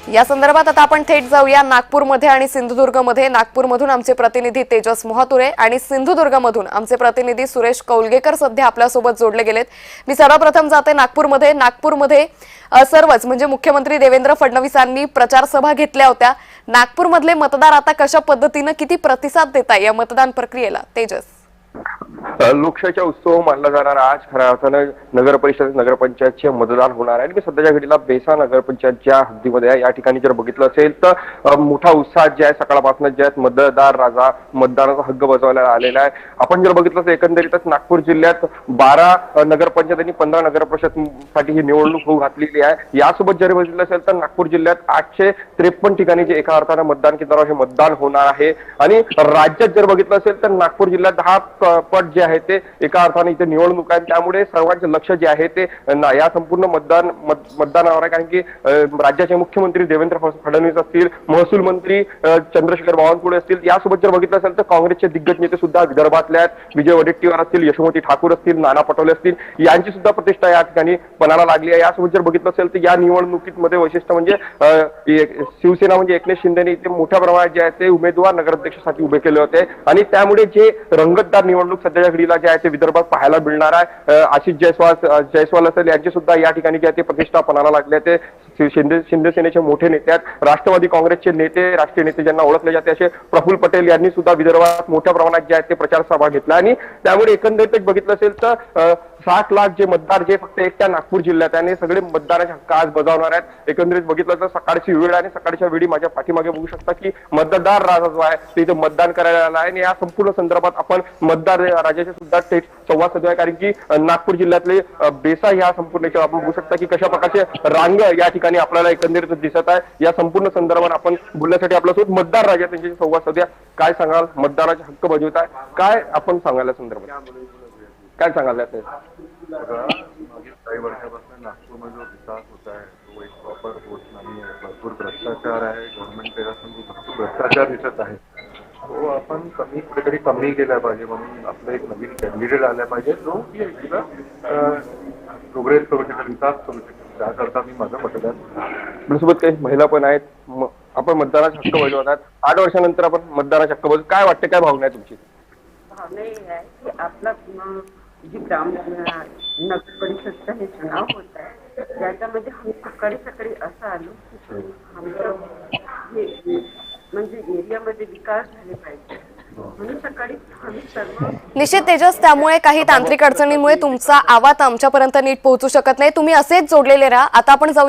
या संदर्भात आता आपण थेट जाऊया नागपूरमध्ये आणि सिंधुदुर्गमध्ये। नागपूरमधून आमचे प्रतिनिधी तेजस मोहातुरे आणि सिंधुदुर्गमधून आमचे प्रतिनिधी सुरेश कौलगेकर सध्या आपल्या सोबत जोडले गेलेत। मी सर्वप्रथम जाते नागपूरमध्ये सर्वच म्हणजे मुख्यमंत्री देवेंद्र फडणवीसांनी प्रचार सभा घेतल्या होत्या। नागपूरमधले मतदार आता कशा पद्धतीने किती प्रतिसाद देताय या मतदान प्रक्रियेला? तेजस, लोकशाहीचा उत्सव मानला जाणारा आज खऱ्या अर्थानं नगर परिषद नगरपंचायतचे मतदान होणार आहे आणि सध्याच्या घडीला बेसा नगरपंचायतच्या हद्दीमध्ये आहे। या ठिकाणी जर बघितलं असेल तर मोठा उत्साह जे आहे सकाळपासून जे आहेत मतदार राजा मतदानाचा हक्क बजावला आलेला आहे। आपण जर बघितलं तर एकंदरीतच नागपूर जिल्ह्यात 12 नगरपंचायत आणि 15 नगरपरिषद साठी ही निवडणूक होऊ घातलेली आहे। यासोबत जर बघितलं असेल तर नागपूर जिल्ह्यात 853 ठिकाणी जे एका अर्थानं मतदान केंद्रावर हे मतदान होणार आहे आणि राज्यात जर बघितलं असेल तर नागपूर जिल्ह्यात 10 पट जे आहे ते एका अर्थाने इथे निवडणूक आहे। त्यामुळे सर्वांचे लक्ष जे आहे ते या संपूर्ण मतदानावर आहे, कारण की राज्याचे मुख्यमंत्री देवेंद्र फडणवीस असतील, महसूल मंत्री चंद्रशेखर बावनकुळे असतील, यासोबत जर बघितलं असेल तर काँग्रेसचे दिग्गज नेते सुद्धा विदर्भातले आहेत। विजय वडेट्टीवार असतील, यशोमती ठाकूर असतील, नाना पटोले असतील, यांची सुद्धा प्रतिष्ठा या ठिकाणी पणाला लागली आहे। यासोबत जर बघितलं असेल तर या निवडणुकीमध्ये वैशिष्ट्य म्हणजे शिवसेना म्हणजे एकनाथ शिंदेने इथे मोठ्या प्रमाणात जे आहे ते उमेदवार नगराध्यक्षासाठी उभे केले होते आणि त्यामुळे जे रंगतदार निवडणूक सध्याच्या घडीला जे आहे ते विदर्भात पाहायला मिळणार आहे। आशिष जयस्वाल असेल यांची सुद्धा या ठिकाणी जे आहे ते प्रतिष्ठा पणाला लागले ते शिंदे सेनेचे मोठे नेते आहेत। राष्ट्रवादी काँग्रेसचे नेते, राष्ट्रीय नेते ज्यांना ओळखले जाते असे प्रफुल्ल पटेल यांनी सुद्धा विदर्भात मोठ्या प्रमाणात जे आहे ते प्रचार सभा घेतला आणि त्यामुळे एकंदरीत बघितलं असेल तर 60 लाख जे मतदार जे फक्त एकट्या नागपूर जिल्ह्यात आणि सगळे मतदाराचे हक्क आज बजावणार आहेत। एकंदरीत बघितलं तर सकाळची वेळ आणि सकाळच्या वेळी माझ्या पाठीमागे बघू शकता की मतदार राजा जो आहे ते इथे मतदान करायला आला आहे आणि या संपूर्ण संदर्भात आपण मतदार राजाचे सुद्धा थेट संवाद साधूया, कारण की नागपूर जिल्ह्यातले बेसा ह्या संपूर्ण आपण बघू शकता की कशा प्रकारचे रांग या ठिकाणी आपल्याला एकंदरीत दिसत आहे। या संपूर्ण संदर्भात आपण बोलण्यासाठी आपल्यासोबत मतदार राजा त्यांच्याशी संवाद साधूया। काय सांगाल, मतदाराचे हक्क बजावत आहे, काय आपण सांगायला संदर्भात काय सांगाल? मागील काही वर्षापासून नागपूरमध्ये जो विकास होत आहे तो एक प्रॉपर होत नाही आहे। भरपूर भ्रष्टाचार आहे, गव्हर्नमेंट भरपूर भ्रष्टाचार दिसत आहे। तो आपण कुठेतरी कमी केला पाहिजे, म्हणून आपलं एक नवीन कॅन्डिडेट आला पाहिजे जो की एकदा प्रोग्रेस करू शकेल, विकास करू शकेल। त्याकरता मी माझं मतदान। आपल्यासोबत काही महिला पण आहेत, आपण मतदाराचा हक्क बजावत आहात। 8 वर्षानंतर आपण मतदाराचा हक्क बजावत, काय वाटतं, काय भावना आहे तुमची? भावना ही आहे की आपला जी नगर परिषदचा हे चुनाव होत आहे त्याच्यामध्ये आम्ही सकाळी असं आलो की आमचं हे म्हणजे एरियामध्ये विकास झाले पाहिजे म्हणून सकाळी आम्ही सर्व निश्चित तेजस, त्यामुळे काही तांत्रिक अडचणींमुळे तुमचा आवाज आमच्यापर्यंत नीट पोहोचू शकत नाही। तुम्ही असेच जोडलेले राहा। आता आपण जाऊ